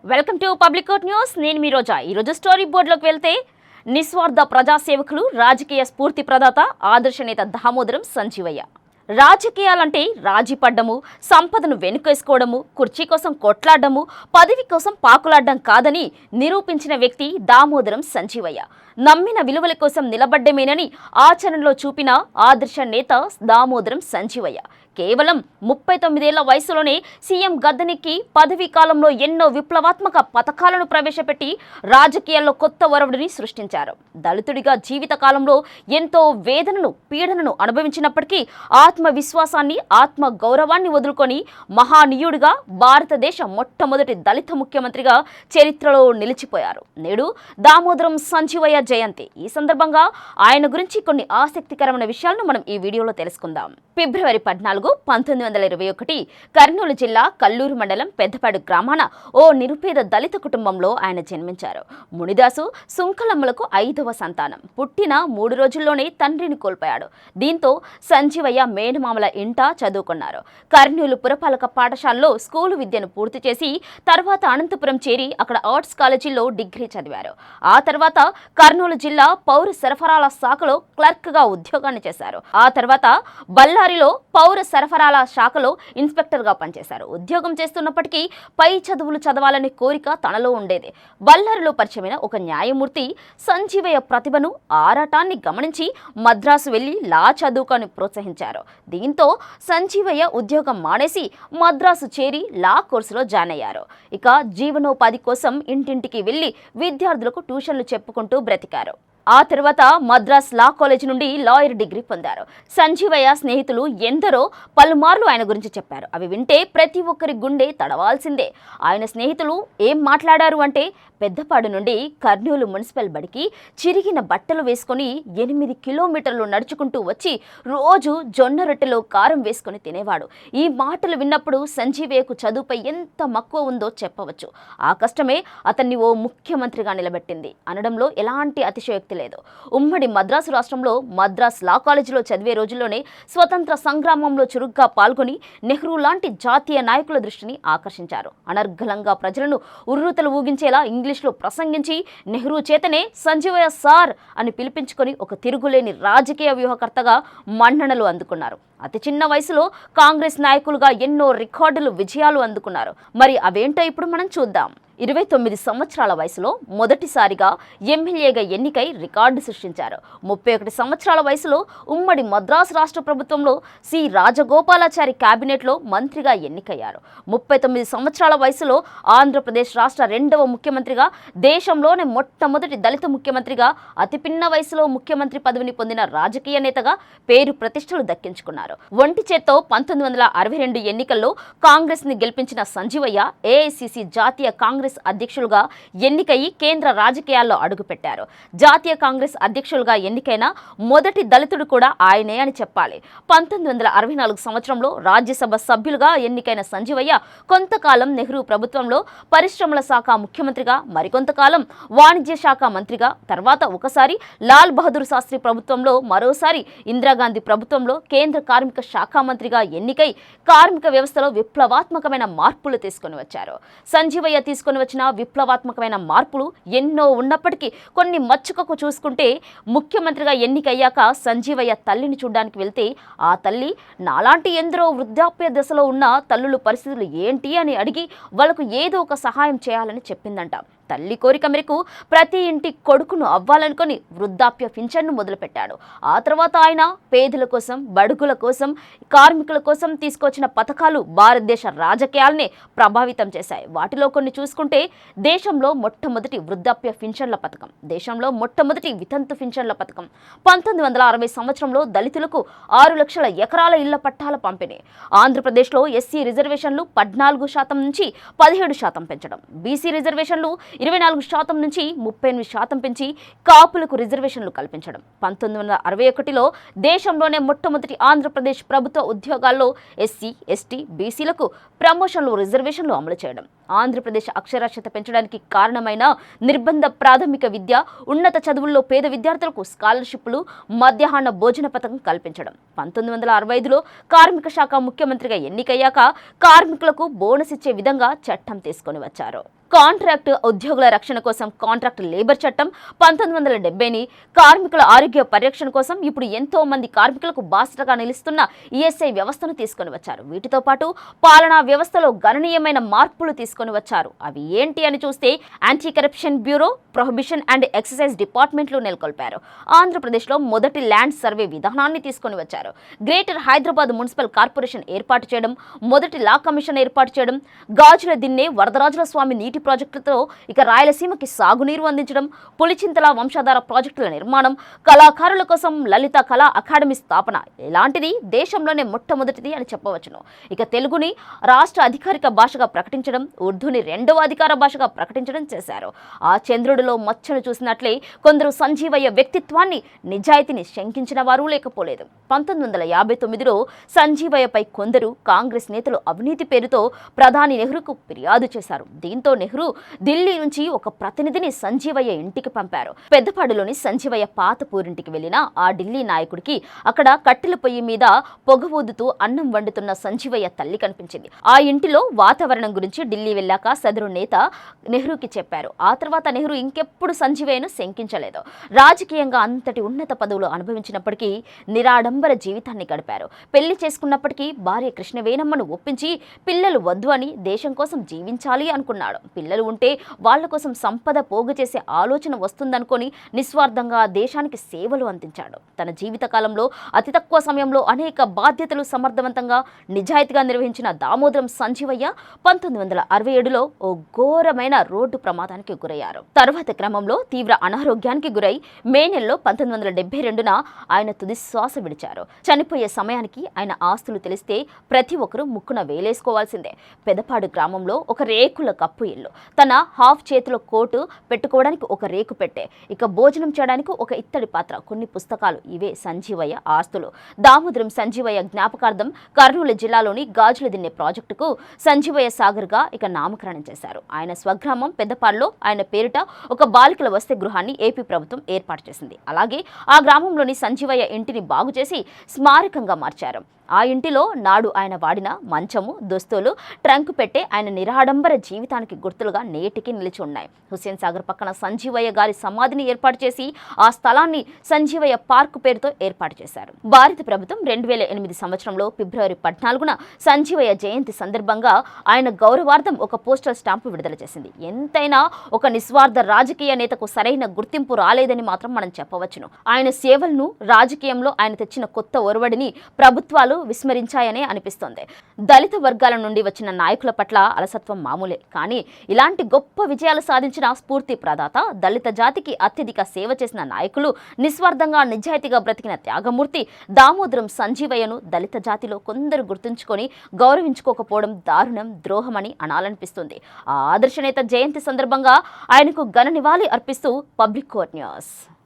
Welcome to public court news. నేను మీ రోజా. ఈరోజు story బోర్డులోకి వెళ్తే నిస్వార్థ ప్రజాసేవకులు, రాజకీయ స్ఫూర్తి ప్రదాత, ఆదర్శ నేత దామోదరం సంజీవయ్య. రాజకీయాలంటే రాజీ పడ్డము, సంపదను వెనుకేసుకోవడము, కుర్చీ కోసం కొట్లాడము, పదవి కోసం పాకులాడడం కాదని నిరూపించిన వ్యక్తి దామోదరం సంజీవయ్య. నమ్మిన విలువల కోసం నిలబడ్డమేనని ఆచరణలో చూపిన ఆదర్శ నేత దామోదరం సంజీవయ్య. కేవలం 39 ఏళ్ల వయసులోనే సీఎం గద్దెనెక్కి పదవీ కాలంలో ఎన్నో విప్లవాత్మక పథకాలను ప్రవేశపెట్టి రాజకీయాల్లో కొత్త ఒరవడిని సృష్టించారు. దళితుడిగా జీవిత కాలంలో ఎంతో వేదనను, పీడనను అనుభవించినప్పటికీ ఆత్మవిశ్వాసాన్ని, ఆత్మ గౌరవాన్ని వదులుకొని మహానీయుడిగా భారతదేశ మొట్టమొదటి దళిత ముఖ్యమంత్రిగా చరిత్రలో నిలిచిపోయారు. నేడు దామోదరం సంజీవయ్య జయంతి. ఈ సందర్భంగా ఆయన గురించి కొన్ని ఆసక్తికరమైన విషయాలను మనం ఈ వీడియోలో తెలుసుకుందాం. ఫిబ్రవరి 14, 1921 కర్నూలు జిల్లా కల్లూరు మండలం పెద్దపాడు గ్రామాన ఓ నిరుపేద దళిత కుటుంబంలో ఆయన జన్మించారు. మునిదాసు సుంకలమ్మలకు 5వ సంతానం. పుట్టిన 3 రోజుల్లోనే తండ్రిని కోల్పోయాడు. దీంతో సంజీవయ్య మేనమామల ఇంట చదువుకున్నారు. కర్నూలు పురపాలక పాఠశాలలో స్కూలు విద్యను పూర్తి చేసి తర్వాత అనంతపురం చేరి అక్కడ ఆర్ట్స్ కాలేజీలో డిగ్రీ చదివారు. ఆ తర్వాత కర్నూలు జిల్లా పౌర సరఫరాల శాఖలో క్లర్క్గా ఉద్యోగాన్ని చేశారు. ఆ తర్వాత బళ్ళారిలో పౌర సరఫరాల శాఖలో ఇన్స్పెక్టర్గా పనిచేశారు. ఉద్యోగం చేస్తున్నప్పటికీ పై చదువులు చదవాలనే కోరిక తనలో ఉండేది. బళ్ళారిలో పరిచయమైన ఒక న్యాయమూర్తి సంజీవయ్య ప్రతిభను, ఆరాటాన్ని గమనించి మద్రాసు వెళ్లి లా చదువుకొని ప్రోత్సహించారు. దీంతో సంజీవయ్య ఉద్యోగం మానేసి మద్రాసు చేరి లా కోర్సులో జాయిన్ అయ్యారు. ఇక జీవనోపాధి కోసం ఇంటింటికి వెళ్లి విద్యార్థులకు ట్యూషన్లు చెప్పుకుంటూ బ్రతికారు. ఆ తర్వాత మద్రాస్ లా కాలేజ్ నుండి లాయర్ డిగ్రీ పొందారు. సంజీవయ్య స్నేహితులు ఎందరో పలుమార్లు ఆయన గురించి చెప్పారు. అవి వింటే ప్రతి ఒక్కరి గుండె తడవాల్సిందే. ఆయన స్నేహితులు ఏం మాట్లాడారు అంటే, పెద్దపాడు నుండి కర్నూలు మున్సిపల్ బడికి చిరిగిన బట్టలు వేసుకొని 8 కిలోమీటర్లు నడుచుకుంటూ వచ్చి రోజు జొన్న రొట్టెలో కారం వేసుకొని తినేవాడు. ఈ మాటలు విన్నప్పుడు సంజీవయ్యకు చదువుపై ఎంత మక్కువ ఉందో చెప్పవచ్చు. ఆ కష్టమే అతన్ని ఓ ముఖ్యమంత్రిగా నిలబెట్టింది అనడంలో ఎలాంటి అతిశయోక్తి లేదు. ఉమ్మడి మద్రాసు రాష్ట్రంలో మద్రాస్ లా కాలేజీలో చదివే రోజుల్లోనే స్వతంత్ర సంగ్రామంలో చురుగ్గా పాల్గొని నెహ్రూ లాంటి జాతీయ నాయకుల దృష్టిని ఆకర్షించారు. అనర్గళంగా ప్రజలను ఉర్రూతలు ఊగించేలా ఇంగ్లీష్లో ప్రసంగించి నెహ్రూ చేతనే సంజీవయ్య సార్ అని పిలిపించుకొని ఒక తిరుగులేని రాజకీయ వ్యూహకర్తగా మన్ననలు అందుకున్నారు. అతి చిన్న వయసులో కాంగ్రెస్ నాయకులుగా ఎన్నో రికార్డులు, విజయాలు అందుకున్నారు. మరి అవేంటో ఇప్పుడు మనం చూద్దాం. 29 సంవత్సరాల వయసులో మొదటిసారిగా ఎమ్మెల్యేగా ఎన్నికై రికార్డు సృష్టించారు. 31 సంవత్సరాల వయసులో ఉమ్మడి మద్రాసు రాష్ట్ర ప్రభుత్వంలో సి రాజగోపాలాచారి కేబినెట్లో మంత్రిగా ఎన్నికయ్యారు. 39 సంవత్సరాల వయసులో ఆంధ్రప్రదేశ్ రాష్ట్ర 2వ ముఖ్యమంత్రిగా, దేశంలోనే మొట్టమొదటి దళిత ముఖ్యమంత్రిగా, అతి పిన్న వయసులో ముఖ్యమంత్రి పదవిని పొందిన రాజకీయ నేతగా పేరు ప్రతిష్టలు దక్కించుకున్నారు. ఒంటి చేత్తో 1962 ఎన్నికల్లో కాంగ్రెస్ ని గెలిపించిన సంజీవయ్య ఏఐసిసి జాతీయ కాంగ్రెస్ అధ్యక్షులుగా ఎన్నికయి కేంద్ర రాజకీయాల్లో అడుగుపెట్టారు. జాతీయ కాంగ్రెస్ అధ్యక్షులుగా ఎన్నికైన మొదటి దళితుడు కూడా ఆయనే అని చెప్పాలి. 1964 సంవత్సరంలో రాజ్యసభ సభ్యులుగా ఎన్నికైన సంజీవయ్య కొంతకాలం నెహ్రూ ప్రభుత్వంలో పరిశ్రమల శాఖ ముఖ్యమంత్రిగా, మరికొంతకాలం వాణిజ్య శాఖ మంత్రిగా, తర్వాత ఒకసారి లాల్ బహదూర్ శాస్త్రి ప్రభుత్వంలో, మరోసారి ఇందిరాగాంధీ ప్రభుత్వంలో కేంద్ర కార్మిక శాఖ మంత్రిగా ఎన్నికై కార్మిక వ్యవస్థలో విప్లవాత్మకమైన మార్పులు తీసుకొని వచ్చారు. సంజీవయ్య తీసుకొని వచ్చిన విప్లవాత్మకమైన మార్పులు ఎన్నో ఉన్నప్పటికీ కొన్ని మచ్చుకకు చూసుకుంటే, ముఖ్యమంత్రిగా ఎన్నికయ్యాక సంజీవయ్య తల్లిని చూడడానికి వెళ్తే ఆ తల్లి నాలాంటి ఎందరో వృద్ధాప్య దశలో ఉన్న తల్లుల పరిస్థితులు ఏంటి అని అడిగి వాళ్లకు ఏదో ఒక సహాయం చేయాలని చెప్పిందంట. తల్లి కోరిక మేరకు ప్రతి ఇంటి కొడుకును అవ్వాలనుకొని వృద్ధాప్య పింఛన్ను మొదలుపెట్టాడు. ఆ తర్వాత ఆయన పేదల కోసం, బడుగుల కోసం, కార్మికుల కోసం తీసుకొచ్చిన పథకాలు భారతదేశ రాజకీయాలనే ప్రభావితం చేశాయి. వాటిలో కొన్ని చూసుకుంటే, దేశంలో మొట్టమొదటి వృద్ధాప్య పింఛన్ల పథకం, దేశంలో మొట్టమొదటి వితంతు పింఛన్ల పథకం, 1960 సంవత్సరంలో దళితులకు 6 లక్షల ఎకరాల ఇళ్ల పట్టాల పంపిణీ, ఆంధ్రప్రదేశ్లో ఎస్సీ రిజర్వేషన్లు 14% నుంచి 17% పెంచడం, బీసీ రిజర్వేషన్లు 24% నుంచి 38% పెంచి కాపులకు రిజర్వేషన్లు కల్పించడం, 1961లో దేశంలోనే మొట్టమొదటి ఆంధ్రప్రదేశ్ ప్రభుత్వ ఉద్యోగాల్లో ఎస్సీ, ఎస్టీ, బీసీలకు ప్రమోషన్లు, రిజర్వేషన్లు అమలు చేయడం, ఆంధ్రప్రదేశ్ అక్షరాస్యత పెంచడానికి కారణమైన నిర్బంధ ప్రాథమిక విద్య, ఉన్నత చదువుల్లో పేద విద్యార్థులకు స్కాలర్షిప్లు, మధ్యాహ్న భోజన పథకం కల్పించడం, 1965లో కార్మిక శాఖ ముఖ్యమంత్రిగా ఎన్నికయ్యాక కార్మికులకు బోనస్ ఇచ్చే విధంగా చట్టం తీసుకొని వచ్చారు. కాంట్రాక్ట్ ఉద్యోగుల రక్షణ కోసం కాంట్రాక్ట్ లేబర్ చట్టం 1970ని, కార్మికుల ఆరోగ్య పరిరక్షణ కోసం ఇప్పుడు ఎంతో మంది కార్మికులకు బాసటగా నిలుస్తున్న ఈఎస్ఐ వ్యవస్థను తీసుకొని వచ్చారు. వీటితో పాటు పాలనా వ్యవస్థలో గణనీయమైన మార్పులు తీసుకొని వచ్చారు. అవి ఏంటి అని చూస్తే anti corruption bureau, prohibition and excise డిపార్ట్మెంట్లు నెలకొల్పారు. ఆంధ్రప్రదేశ్లో మొదటి ల్యాండ్ సర్వే విధానాన్ని తీసుకొని వచ్చారు. గ్రేటర్ హైదరాబాద్ మున్సిపల్ కార్పొరేషన్ ఏర్పాటు చేయడం, మొదటి లా కమిషన్ ఏర్పాటు చేయడం, గాజుల దిన్నె వరదరాజుల స్వామి నీటి ప్రాజెక్టులతో ఇక రాయలసీమకి సాగునీరు అందించడం, పులిచింతల వంశాధార ప్రాజెక్టుల నిర్మాణం, కళాకారుల కోసం లలిత కళా అకాడమీ స్థాపన ఇలాంటిది దేశంలోనే మొట్టమొదటిది అని చెప్పవచ్చును. ఇక తెలుగుని రాష్ట్ర అధికారిక భాషగా ప్రకటించడం, ఉర్దూని రెండవ అధికార భాషగా ప్రకటించడం చేశారు. ఆ చంద్రుడిలో మచ్చను చూసినట్లే కొందరు సంజీవయ్య వ్యక్తిత్వాన్ని, నిజాయితీని శంకించిన వారు లేకపోలేదు. 1959లో సంజీవయ్యపై కొందరు కాంగ్రెస్ నేతలు అవినీతి పేరుతో ప్రధాని నెహ్రూకు ఫిర్యాదు చేశారు. దీంతో నెహ్రూ ఢిల్లీ నుంచి ఒక ప్రతినిధిని సంజీవయ్య ఇంటికి పంపారు. పెద్దపాడులోని సంజీవయ్య పాత పూరింటికి వెళ్లిన ఆ ఢిల్లీ నాయకుడికి అక్కడ కట్టెల పొయ్యి మీద పొగ ఊదుతూ అన్నం వండుతున్న సంజీవయ్య తల్లి కనిపించింది. ఆ ఇంటిలో వాతావరణం గురించి ఢిల్లీ వెళ్ళాక సదరు నేత నెహ్రూకి చెప్పారు. ఆ తర్వాత నెహ్రూ ఇంకెప్పుడు సంజీవయ్యను శంకించలేదు. రాజకీయంగా అంతటి ఉన్నత పదవులు అనుభవించినప్పటికీ నిరాడంబర జీవితాన్ని గడిపారు. పెళ్లి చేసుకున్నప్పటికీ భార్య కృష్ణవేణమ్మను ఒప్పించి పిల్లలు వద్దు అని దేశం కోసం జీవించాలి అనుకున్నాడు. పిల్లలు ఉంటే వాళ్ల కోసం సంపద పోగు చేసే ఆలోచన వస్తుందనుకొని నిస్వార్థంగా దేశానికి సేవలు అందించాడు. తన జీవితకాలంలో అతి తక్కువ సమయంలో అనేక బాధ్యతలు సమర్థవంతంగా, నిజాయితీగా నిర్వహించిన దామోదరం సంజీవయ్య 1967లో ఓ ఘోరమైన రోడ్డు ప్రమాదానికి గురయ్యారు. తరువాత క్రమంలో తీవ్ర అనారోగ్యానికి గురై మే నెలలో 1972న ఆయన తుది శ్వాస విడిచారు. చనిపోయే సమయానికి ఆయన ఆస్తులు తెలిస్తే ప్రతి ఒక్కరూ ముక్కున వేలేసుకోవాల్సిందే. పెదపాడు గ్రామంలో ఒక రేకుల కప్పు ఇల్లు, తన హాఫ్ చేతిలో కోటు పెట్టుకోవడానికి ఒక రేకు పెట్టే, ఇక భోజనం చేయడానికి ఒక ఇత్తడి పాత్ర, కొన్ని పుస్తకాలు, ఇవే సంజీవయ్య ఆస్తులు. దామోదరం సంజీవయ్య జ్ఞాపకార్థం కర్నూలు జిల్లాలోని గాజుల దిన్నె ప్రాజెక్టుకు సంజీవయ్య సాగర్గా ఇక నామకరణం చేశారు. ఆయన స్వగ్రామం పెద్దపాడులో ఆయన పేరిట ఒక బాలికల వసతి గృహాన్ని ఏపీ ప్రభుత్వం ఏర్పాటు చేసింది. అలాగే ఆ గ్రామంలోని సంజీవయ్య ఇంటిని బాగు చేసి స్మారకంగా మార్చారు. ఆ ఇంటిలో నాడు ఆయన వాడిన మంచము, దుస్తులు, ట్రంక్ పెట్టే ఆయన నిరాడంబర జీవితానికి గుర్తులుగా నేటికి నిలిచి ఉన్నాయి. హుస్సేన్ సాగర్ పక్కన సంజీవయ్య గారి సమాధిని ఏర్పాటు చేసి ఆ స్థలాన్ని సంజీవయ్య పార్క్ పేరుతో ఏర్పాటు చేశారు. భారత ప్రభుత్వం 2008 సంవత్సరంలో ఫిబ్రవరి 14న సంజీవయ్య జయంతి సందర్భంగా ఆయన గౌరవార్థం ఒక పోస్టల్ స్టాంపు విడుదల చేసింది. ఎంతైనా ఒక నిస్వార్థ రాజకీయ నేతకు సరైన గుర్తింపు రాలేదని మాత్రం మనం చెప్పవచ్చును. ఆయన సేవలను, రాజకీయంలో ఆయన తెచ్చిన కొత్త ఒరవడిని ప్రభుత్వాలు విస్మరించాయనే అనిపిస్తోంది. దళిత వర్గాల నుండి వచ్చిన నాయకుల పట్ల అలసత్వం మామూలే, కానీ ఇలాంటి గొప్ప విజయాలు సాధించిన స్ఫూర్తి ప్రదాత, దళిత జాతికి అత్యధిక సేవ చేసిన నాయకులు, నిస్వార్థంగా నిజాయితీగా బ్రతికిన త్యాగమూర్తి దామోదరం సంజీవయ్యను దళిత జాతిలో కొందరు గుర్తుంచుకొని గౌరవించుకోకపోవడం దారుణం, ద్రోహమని అనాలనిపిస్తుంది. ఆ ఆదర్శనేత జయంతి సందర్భంగా ఆయనకు ఘన నివాళి అర్పిస్తూ పబ్లిక్ కోర్ట్ న్యూస్.